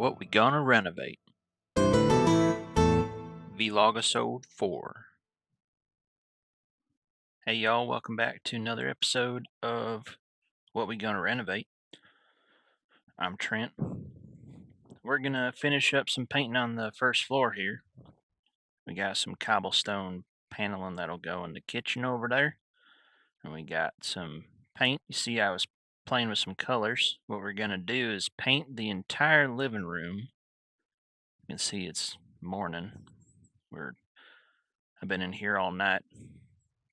What we gonna renovate? Vlogisode 4. Hey y'all, welcome back to another episode of What We Gonna Renovate. I'm Trent. We're gonna finish up some painting on the first floor here. We got some cobblestone paneling that'll go in the kitchen over there. And we got some paint. You see I was playing with some colors. What we're gonna do is paint the entire living room. You can see it's morning. I've been in here all night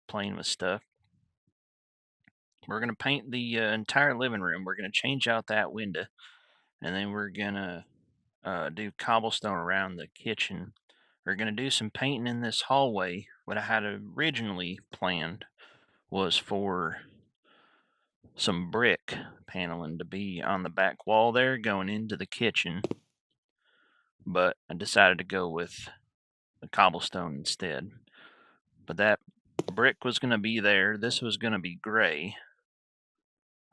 playing with stuff. We're going to paint the entire living room. We're going to change out that window, and then we're going to do cobblestone around the kitchen. We're going to do some painting in this hallway. What I had originally planned was for some brick paneling to be on the back wall there going into the kitchen, but I decided to go with the cobblestone instead. But that brick was going to be there. This was going to be gray.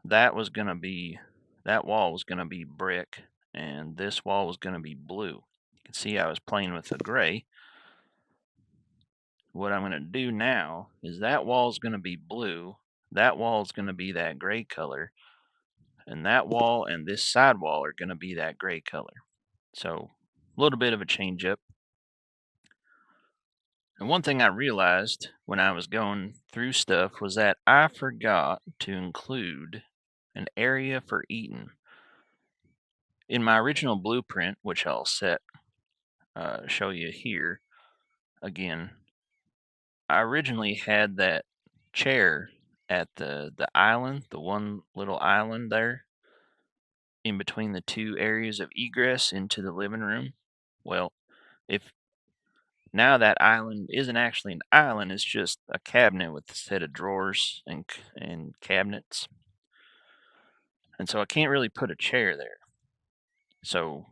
That wall was going to be brick, and this wall was going to be blue. You can see I was playing with the gray. What I'm going to do now is that wall is going to be blue, that wall is going to be that gray color, and that wall and this side wall are going to be that gray color. So a little bit of a change up. And one thing I realized when I was going through stuff was that I forgot to include an area for eating. In my original blueprint, which I'll show you here again, I originally had that chair at the island, the one little island there, in between the two areas of egress into the living room. Well, if now that island isn't actually an island, it's just a cabinet with a set of drawers and cabinets. And so I can't really put a chair there. So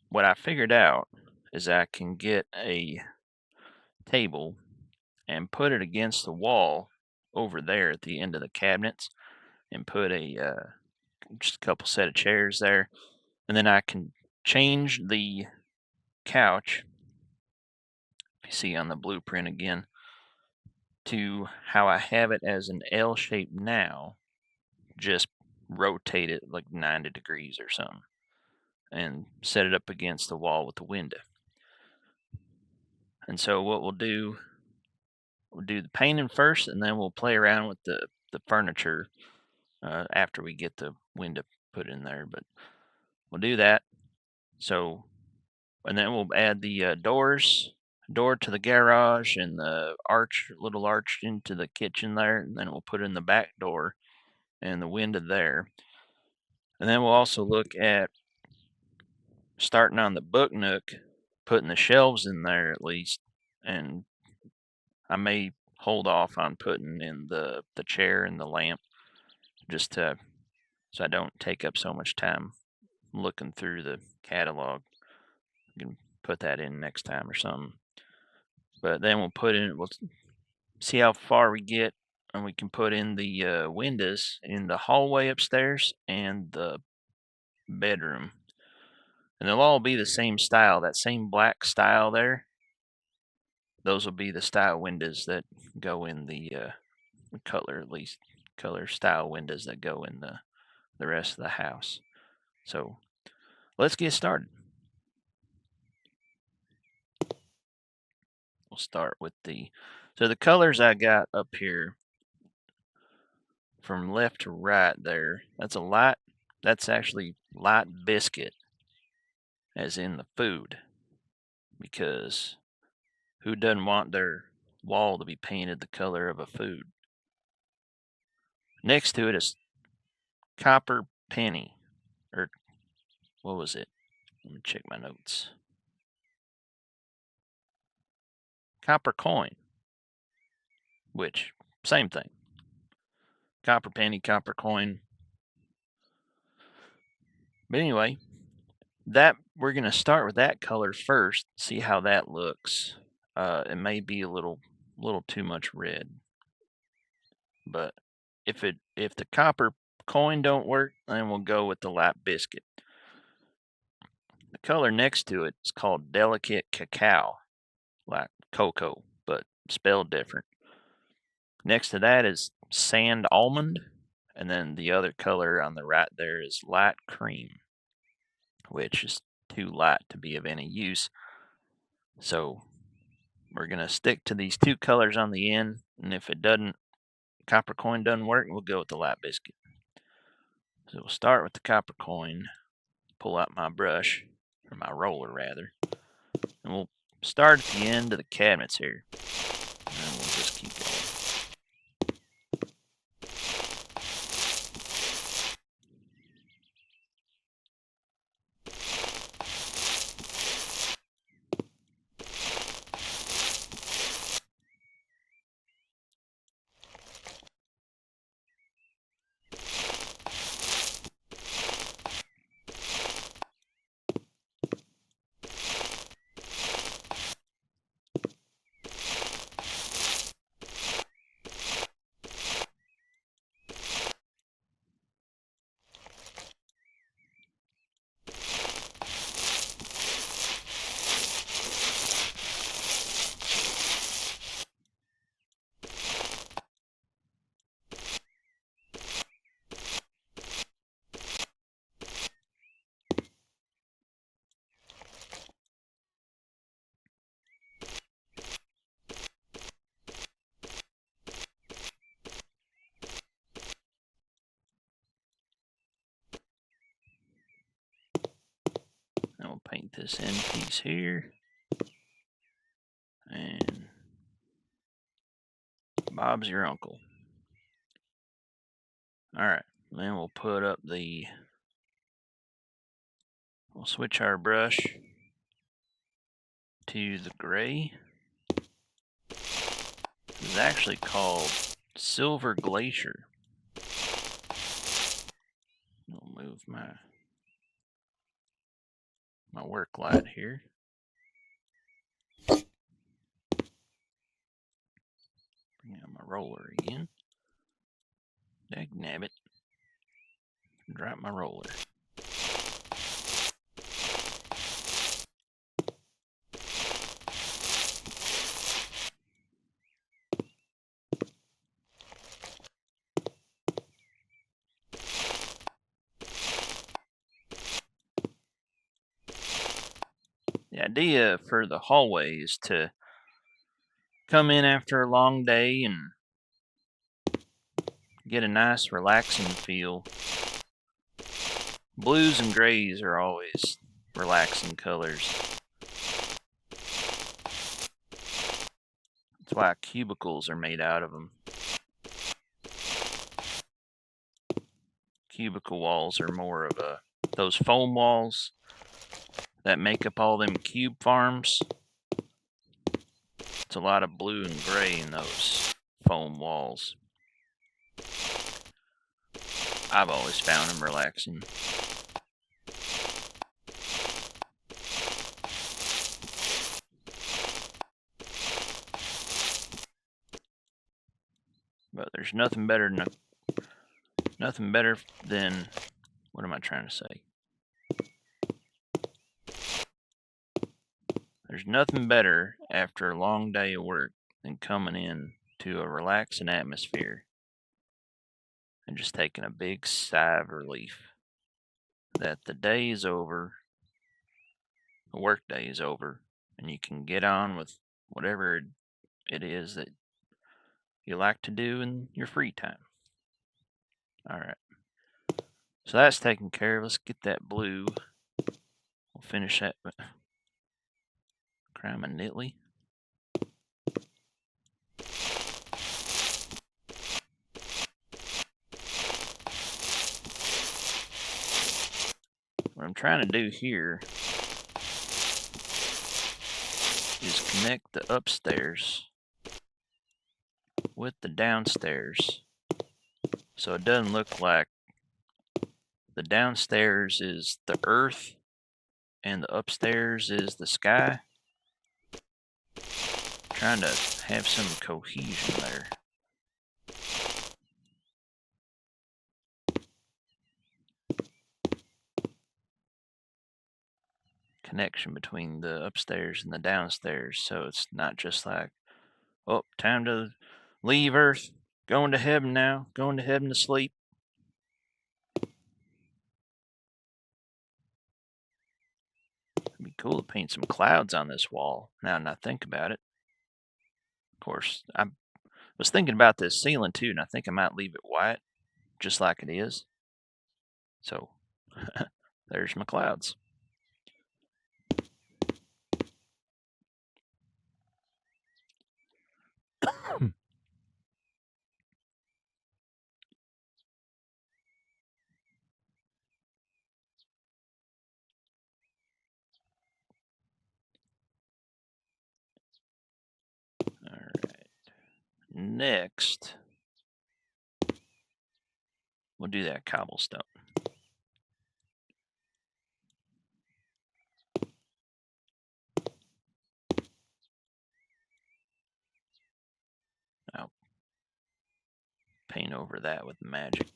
what I figured out is I can get a table and put it against the wall over there at the end of the cabinets and put just a couple set of chairs there. And then I can change the couch, if you see on the blueprint again, to how I have it as an L shape now. Just rotate it like 90 degrees or something and set it up against the wall with the window. And so what we'll do the painting first, and then we'll play around with the furniture after we get the window put in there. But we'll do that. So, and then we'll add the door to the garage and the little arch into the kitchen there, and then we'll put in the back door and the window there. And then we'll also look at starting on the book nook, putting the shelves in there at least, and I may hold off on putting in the chair and the lamp just so I don't take up so much time looking through the catalog. You can put that in next time or something. But then we'll see how far we get, and we can put in the windows in the hallway upstairs and the bedroom. And they'll all be the same style, that same black style there. Those will be the style windows that go in the color style windows that go in the rest of the house. So let's get started. We'll start with the colors I got up here from left to right there. That's actually light biscuit, as in the food, because who doesn't want their wall to be painted the color of a food? Next to it is copper penny, or what was it? Let me check my notes. Copper coin, which, same thing. Copper penny, copper coin. But anyway, we're going to start with that color first, see how that looks. It may be a little too much red, but if the copper coin don't work, then we'll go with the light biscuit. The color next to it is called Delicate Cacao, like cocoa, but spelled different. Next to that is Sand Almond, and then the other color on the right there is Light Cream, which is too light to be of any use. So we're going to stick to these two colors on the end, and if copper coin doesn't work, we'll go with the light biscuit. So we'll start with the copper coin, pull out my brush, or my roller rather, and we'll start at the end of the cabinets here, and then we'll just keep going. And we'll paint this end piece here. And Bob's your uncle. Alright, then we'll put up we'll switch our brush to the gray. This is actually called Silver Glacier. I'll move my work light here. Bring out my roller again. Dagnabbit. Drop my roller. The idea for the hallway is to come in after a long day and get a nice relaxing feel. Blues and grays are always relaxing colors. That's why cubicles are made out of them. Cubicle walls are more of those foam walls that make up all them cube farms. It's a lot of blue and gray in those foam walls. I've always found them relaxing. But there's nothing better than what am I trying to say? There's nothing better after a long day of work than coming in to a relaxing atmosphere and just taking a big sigh of relief that the day is over, the work day is over, and you can get on with whatever it is that you like to do in your free time. Alright, so that's taken care of. Let's get that blue. We'll finish that. Cry my Nitley. What I'm trying to do here is connect the upstairs with the downstairs so it doesn't look like the downstairs is the earth and the upstairs is the sky. Trying to have some cohesion there. connection between the upstairs and the downstairs, so it's not just like, oh, time to leave Earth, going to heaven now, going to heaven to sleep. It'd be cool to paint some clouds on this wall, now that I think about it. Of course, I was thinking about this ceiling too, and I think I might leave it white, just like it is. So, there's my clouds. Alright. Next, we'll do that cobblestone. I'll paint over that with magic.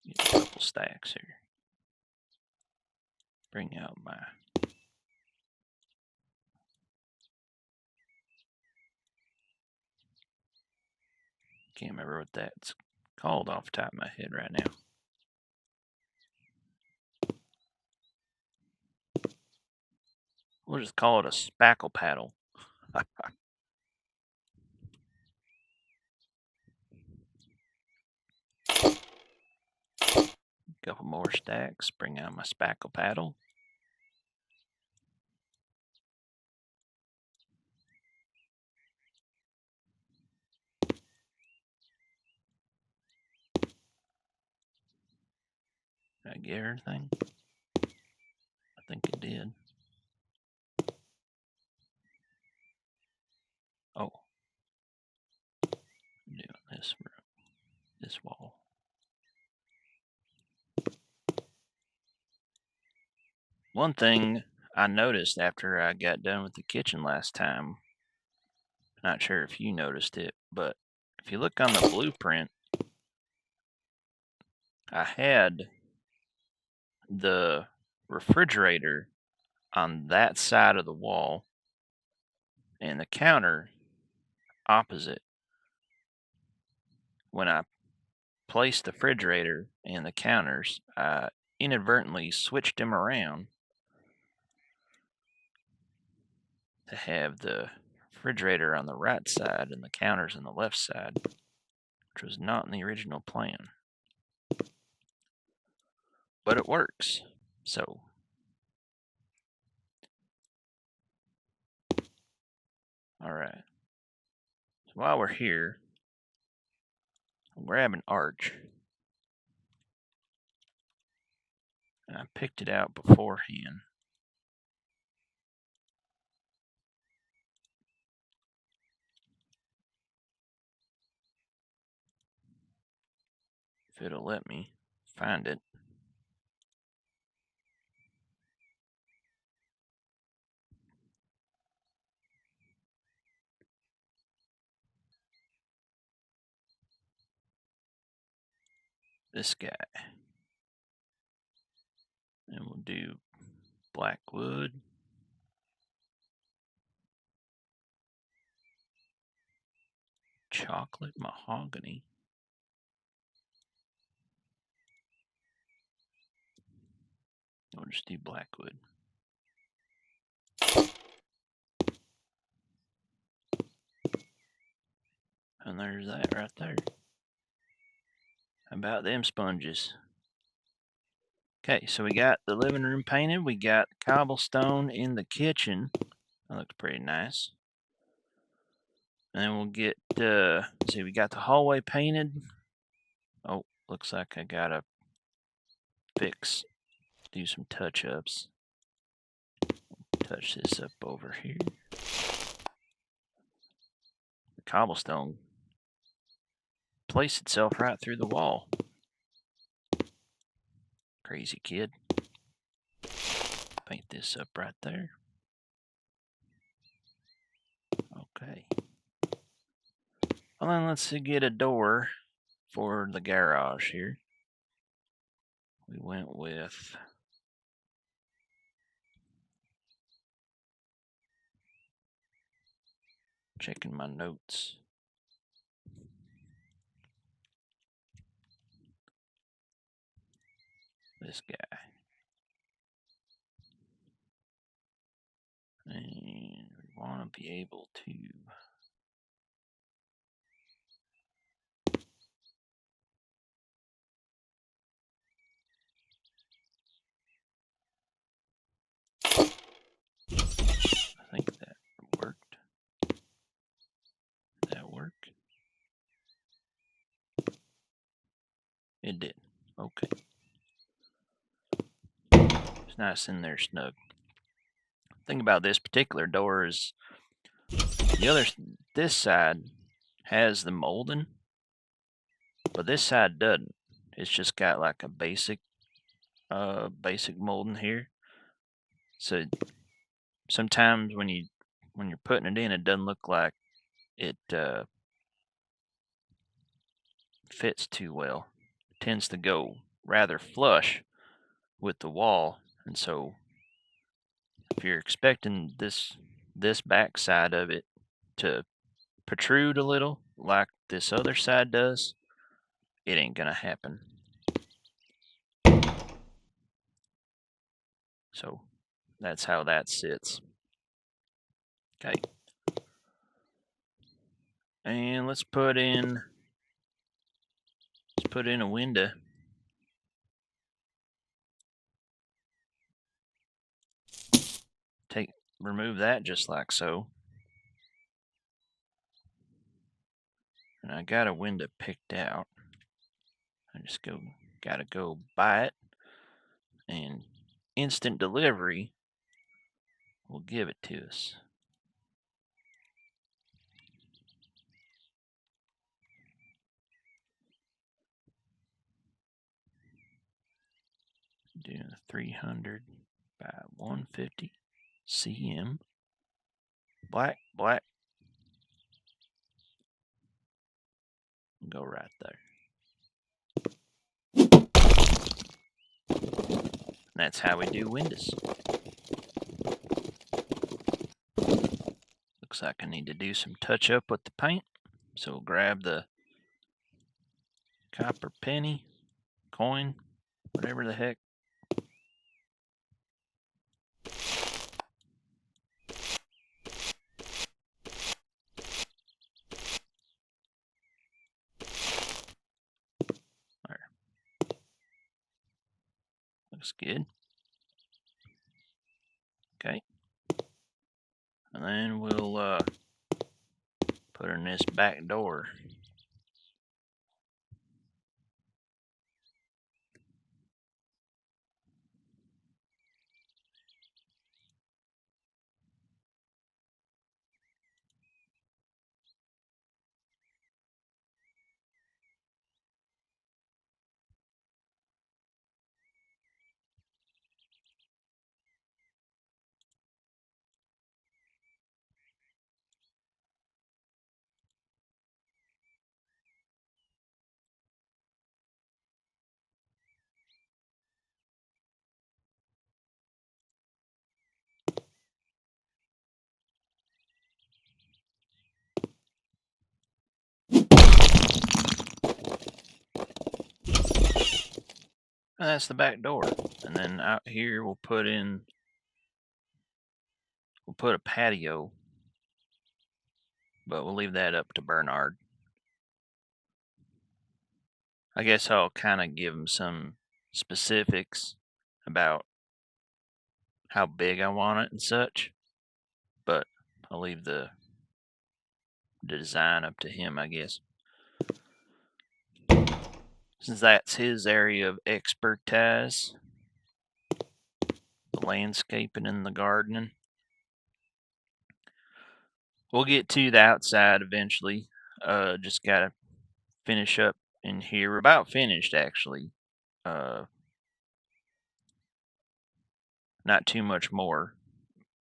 Get a couple stacks here. Bring out my can't remember what that's called off the top of my head right now. We'll just call it a spackle paddle. Couple more stacks. Bring out my spackle paddle. Did I get everything? I think it did. Oh. I'm doing this room. This wall. One thing I noticed after I got done with the kitchen last time, not sure if you noticed it, but if you look on the blueprint, I had the refrigerator on that side of the wall and the counter opposite. When I placed the refrigerator and the counters, I inadvertently switched them around to have the refrigerator on the right side and the counters on the left side, which was not in the original plan. But it works. So, alright. So while we're here, I'll grab an arch. And I picked it out beforehand. If it'll let me find it. This guy. And we'll do black wood. Chocolate mahogany. We'll just do black wood. And there's that right there. How about them sponges? Okay, so we got the living room painted. We got cobblestone in the kitchen. That looks pretty nice. And then we'll get, see, we got the hallway painted. Oh, looks like I gotta do some touch-ups. Touch this up over here. The cobblestone placed itself right through the wall. Crazy kid. Paint this up right there. Okay. Well, then let's get a door for the garage here. We went with checking my notes. This guy. And we want to be able to I think that worked. Did that work? It did. Okay. It's nice in there snug. The thing about this particular door is this side has the molding, but this side doesn't. It's just got like a basic molding here. So sometimes when you're putting it in, it doesn't look like it fits too well. It tends to go rather flush with the wall, and so if you're expecting this back side of it to protrude a little like this other side does, it ain't gonna happen. So that's how that sits. Okay. And let's put in a window. Remove that just like so. And I got a window picked out. I just gotta go buy it, and instant delivery will give it to us. Doing a 300 by 150 cm. Black. Go right there. That's how we do windows. Looks like I need to do some touch up with the paint. So we'll grab the copper penny, coin, whatever the heck. There. Looks good. Okay. And then we'll put in this back door. And that's the back door. And then out here we'll put a patio, but we'll leave that up to Bernard. I guess I'll kind of give him some specifics about how big I want it and such, but I'll leave the design up to him, I guess. Since that's his area of expertise, the landscaping and the gardening. We'll get to the outside eventually. Just gotta finish up in here. We're about finished, actually. Not too much more.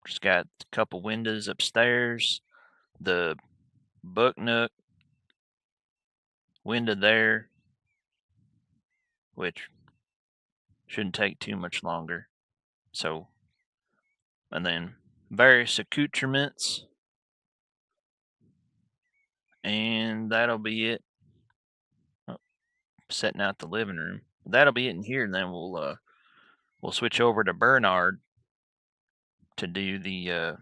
Just got a couple windows upstairs, the book nook, window there, which shouldn't take too much longer. So, and then various accoutrements, and that'll be it. Oh, setting out the living room. That'll be it in here, and then we'll switch over to Bernard to do the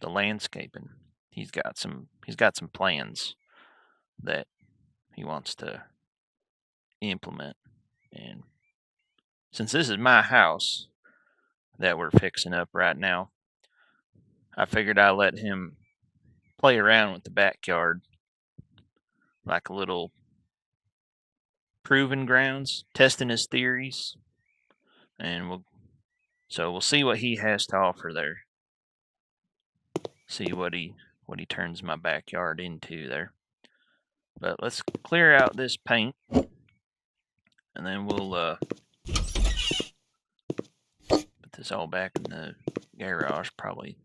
landscaping. He's got some plans that he wants to implement, and since this is my house that we're fixing up right now, I figured I'd let him play around with the backyard like a little proving grounds, testing his theories, and we'll see what he has to offer there. See what he turns my backyard into there. But let's clear out this paint, and then we'll put this all back in the garage. Probably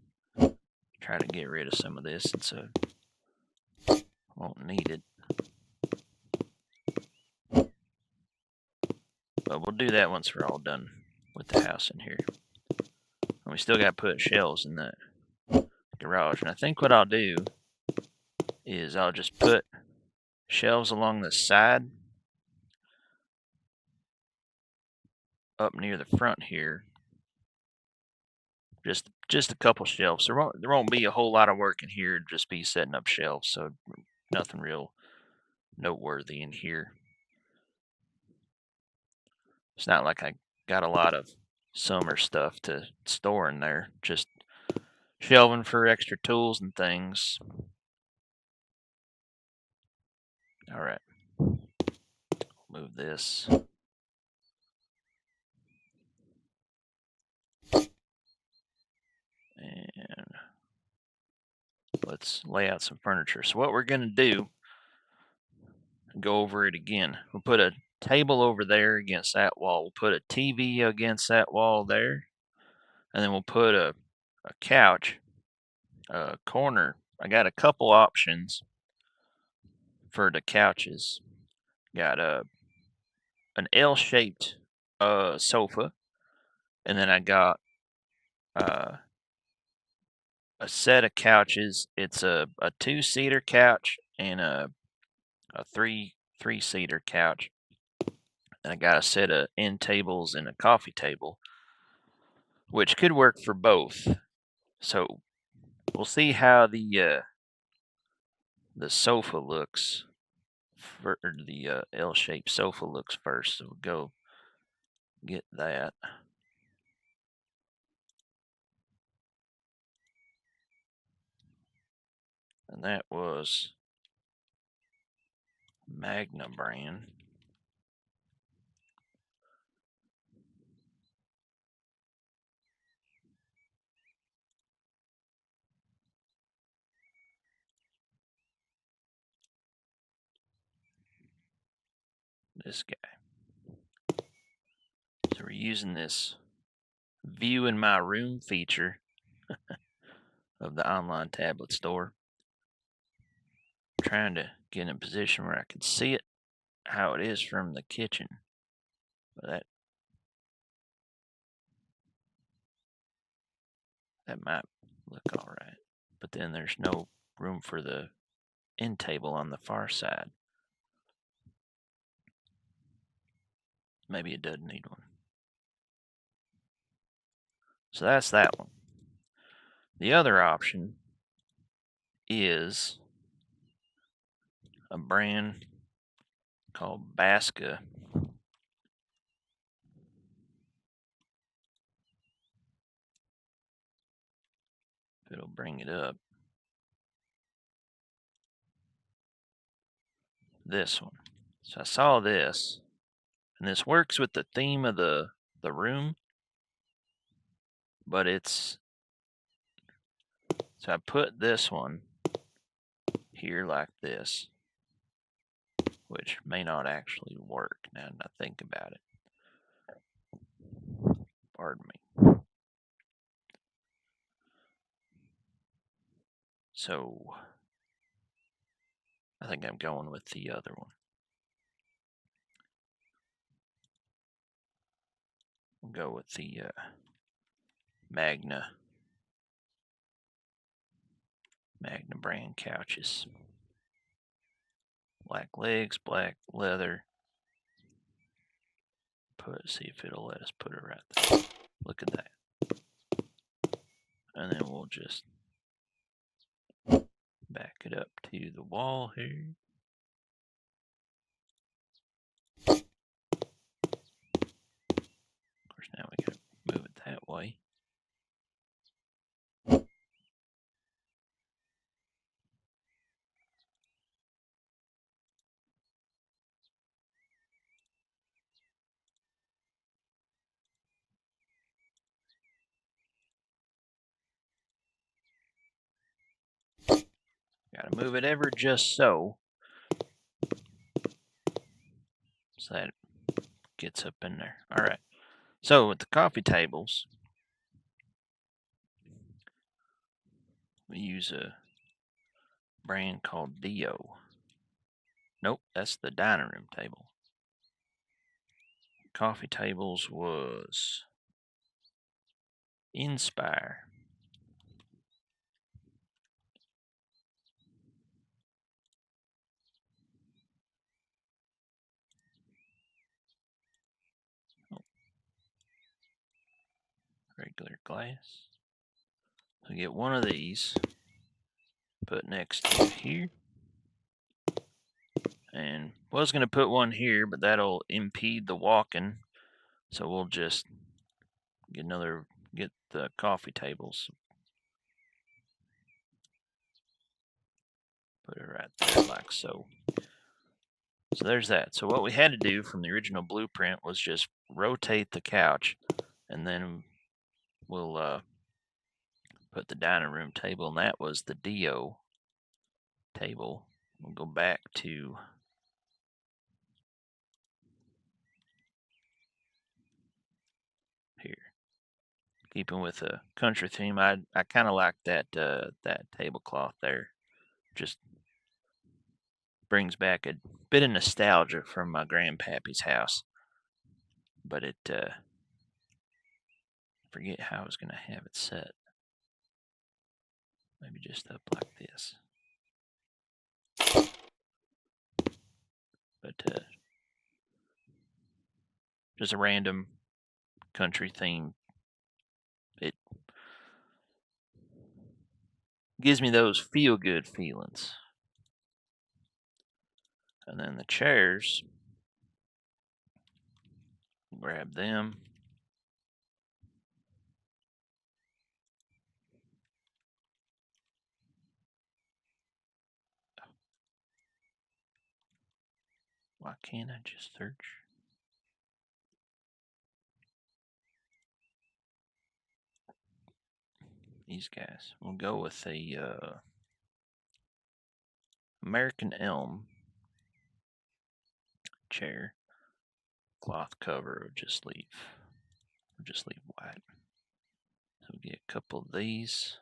try to get rid of some of this, and so won't need it. But we'll do that once we're all done with the house in here. And we still got to put shelves in the garage. And I think what I'll do is I'll just put shelves along the side up near the front here. Just a couple shelves. There won't be a whole lot of work in here. It'll just be setting up shelves, so nothing real noteworthy in here. It's not like I got a lot of summer stuff to store in there. Just shelving for extra tools and things. All right. Move this. And let's lay out some furniture. So what we're going to do, go over it again. We'll put a table over there against that wall. We'll put a TV against that wall there. And then we'll put a couch, a corner. I got a couple options for the couches. Got an L-shaped sofa. And then I got a set of couches. It's a two-seater couch and a three-seater couch. And I got a set of end tables and a coffee table, which could work for both. So we'll see how the sofa looks, or the L-shaped sofa looks first. So we'll go get that. And that was Magna brand. This guy. So we're using this view in my room feature of the online tablet store. I'm trying to get in a position where I can see it, how it is from the kitchen. But that might look all right. But then there's no room for the end table on the far side. Maybe it doesn't need one. So that's that one. The other option is a brand called Basca. It'll bring it up. This one. So I saw this, and this works with the theme of the room, but it's, so I put this one here like this, which may not actually work now that I think about it. Pardon me. So I think I'm going with the other one. We'll go with the Magna brand couches. Black legs, black leather. See if it'll let us put it right there. Look at that. And then we'll just back it up to the wall here. Of course, now we gotta move it that way. Gotta move it ever just so that it gets up in there. All right. So with the coffee tables, we use a brand called Dio. Nope, that's the dining room table. Coffee tables was Inspire. Regular glass. So get one of these, put next to here. And was going to put one here, but that'll impede the walking. So we'll just get the coffee tables. Put it right there like so. So there's that. So what we had to do from the original blueprint was just rotate the couch, and then we'll put the dining room table, and that was the Dio table. We'll go back to here. Keeping with a country theme, I kind of like that tablecloth there. Just brings back a bit of nostalgia from my grandpappy's house. But it forget how I was going to have it set. Maybe just up like this. But just a random country theme. It gives me those feel-good feelings. And then the chairs, grab them. Why can't I just search? These guys. We'll go with a American Elm chair. Cloth cover. We'll just leave white. So we'll get a couple of these.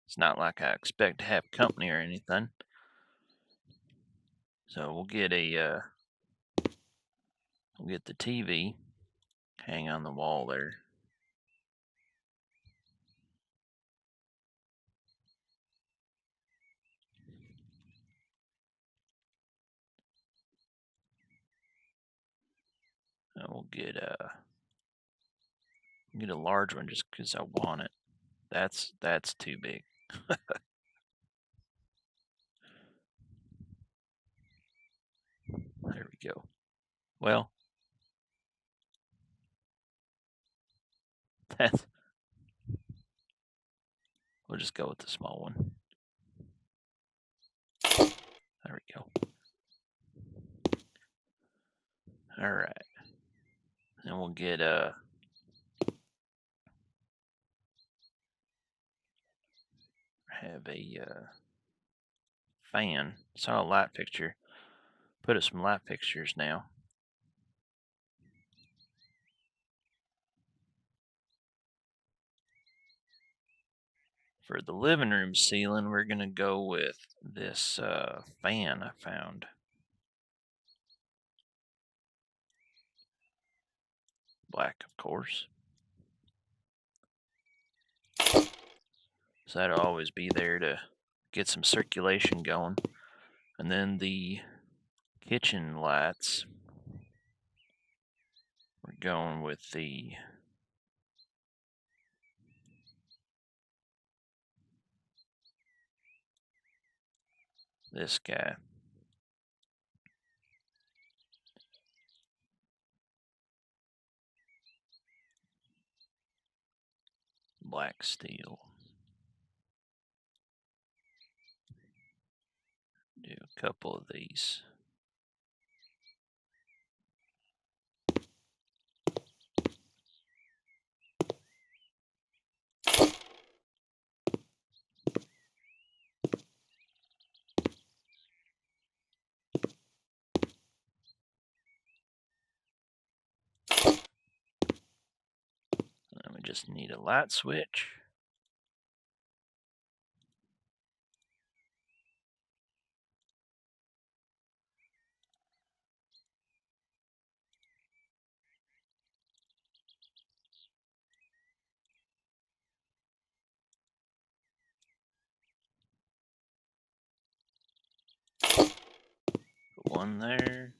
It's not like I expect to have company or anything. So we'll get the TV, hang on the wall there. And we'll get a large one just because I want it. That's too big. There we go. Well, we'll just go with the small one. There we go. All right. And we'll get have a fan. Saw a light fixture. Put up some light fixtures now. For the living room ceiling, we're going to go with this fan I found. Black, of course. So that'll always be there to get some circulation going. And then the kitchen lights, we're going with this guy. Black steel. Do a couple of these. And we just need a light switch. Put one there.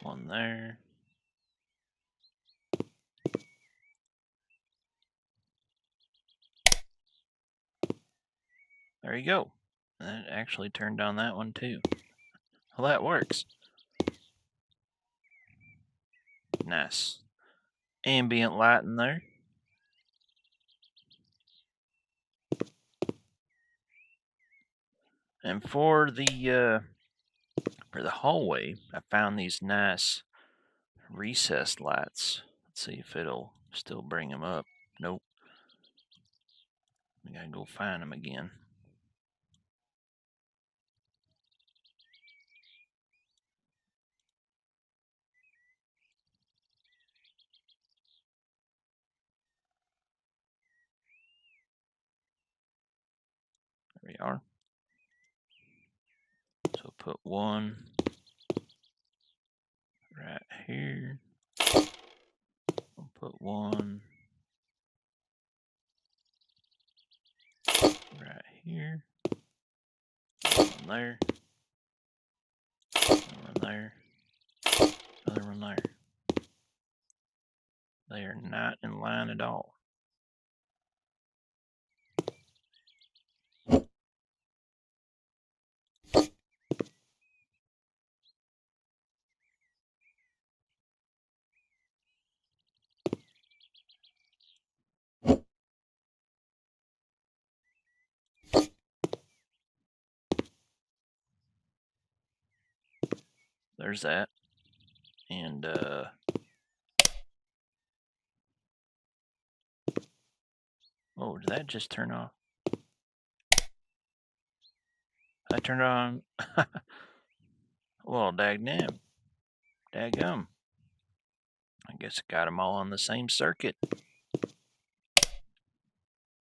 One there. There you go. That actually turned on that one too. Well, that works. Nice. Ambient light in there. And for the hallway, I found these nice recessed lights. Let's see if it'll still bring them up. Nope. We gotta go find them again. There we are. So put one right here. We'll put one right here. One there. One there. Another one there. They are not in line at all. There's that. And oh, did that just turn off? I turned on. Well, dagnam. Daggum. I guess I got them all on the same circuit.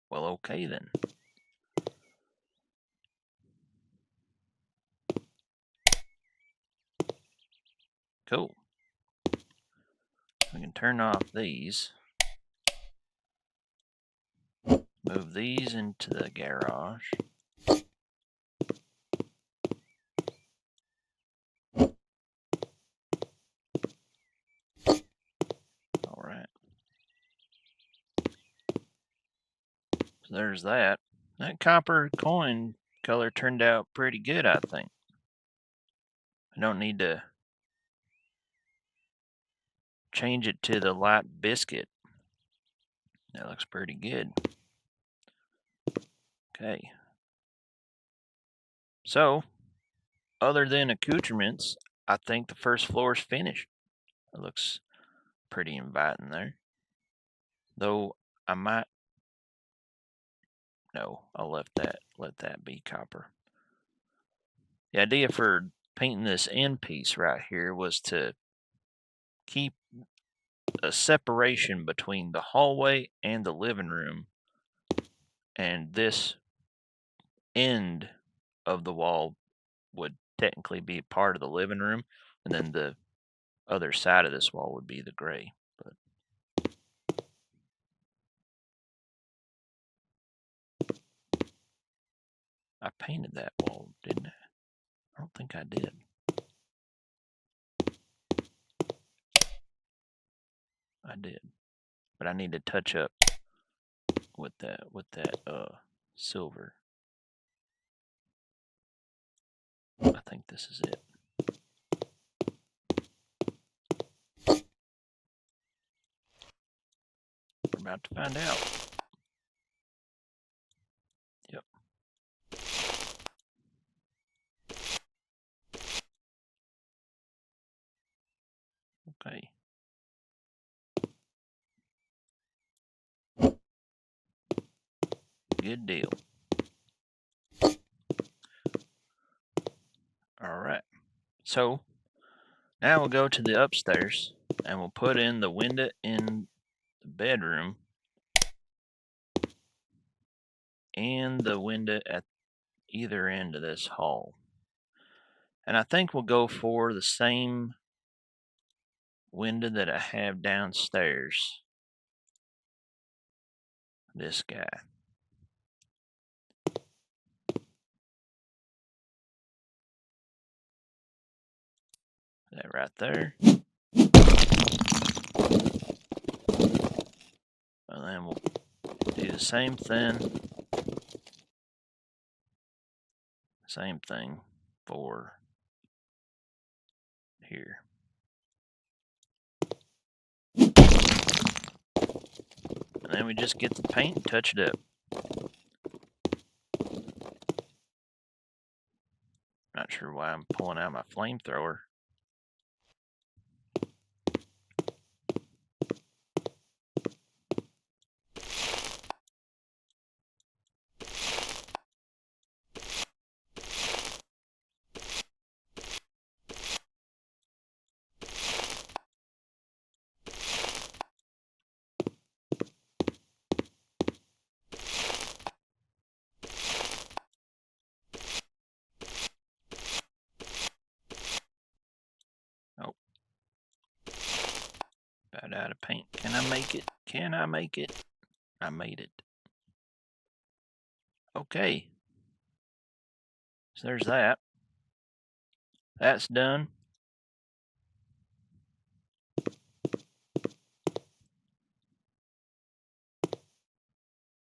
Well, okay then. Cool. We can turn off these. Move these into the garage. All right. So there's that. That copper coin color turned out pretty good, I think. I don't need to change it to the light biscuit. That looks pretty good. Okay. So, other than accoutrements, I think the first floor is finished. It looks pretty inviting there. Though I might No, I'll let that be copper. The idea for painting this end piece right here was to keep a separation between the hallway and the living room, and this end of the wall would technically be part of the living room, and then the other side of this wall would be the gray. But I painted that wall, didn't I? I don't think I did. I did, but I need to touch up with that silver. I think this is it. We're about to find out. Yep. Okay. Good deal. All right. So now we'll go to the upstairs and we'll put in the window in the bedroom and the window at either end of this hall. And I think we'll go for the same window that I have downstairs. This guy. That right there. And then we'll do the same thing. Same thing for here. And then we just get the paint and touch it up. Not sure why I'm pulling out my flamethrower. Oh. About out of paint. Can I make it? Can I make it? I made it. Okay. So there's that. That's done.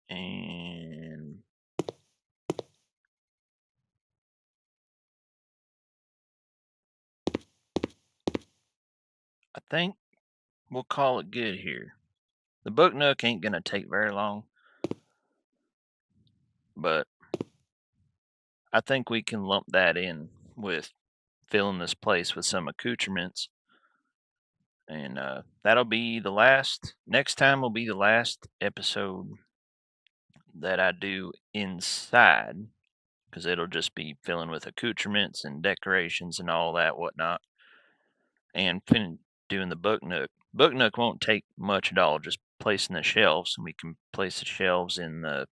And I think we'll call it good here. The book nook ain't gonna take very long, but I think we can lump that in with filling this place with some accoutrements. And that'll be the last. Next time will be the last episode that I do inside, because it'll just be filling with accoutrements and decorations and all that whatnot, and doing the book nook. Book nook won't take much at all, just placing the shelves, and we can place the shelves in the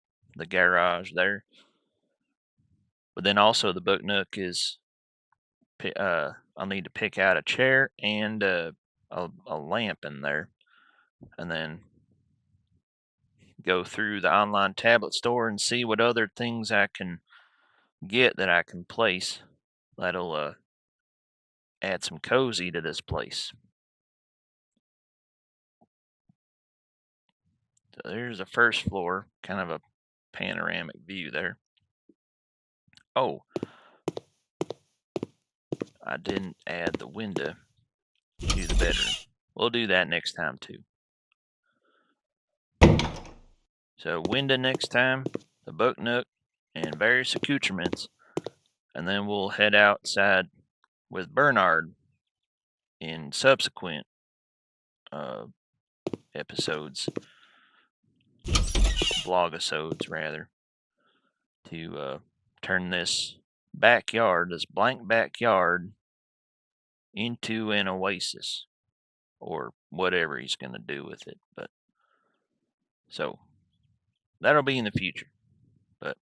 garage there. But then also the book nook is, I'll need to pick out a chair and a lamp in there, and then go through the online tablet store and see what other things I can get that I can place that'll add some cozy to this place. So there's the first floor, kind of a panoramic view there. Oh, I didn't add the window to the bedroom. We'll do that next time too. So window next time, the book nook, and various accoutrements, and then we'll head outside with Bernard in subsequent episodes, vlogisodes rather. to turn this backyard, this blank backyard, into an oasis, or whatever he's going to do with it. But so that'll be in the future. But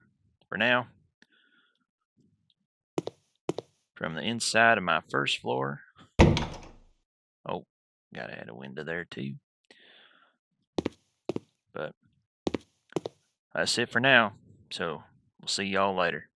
for now, from the inside of my first floor, oh, gotta add a window there too. But that's it for now. So we'll see y'all later.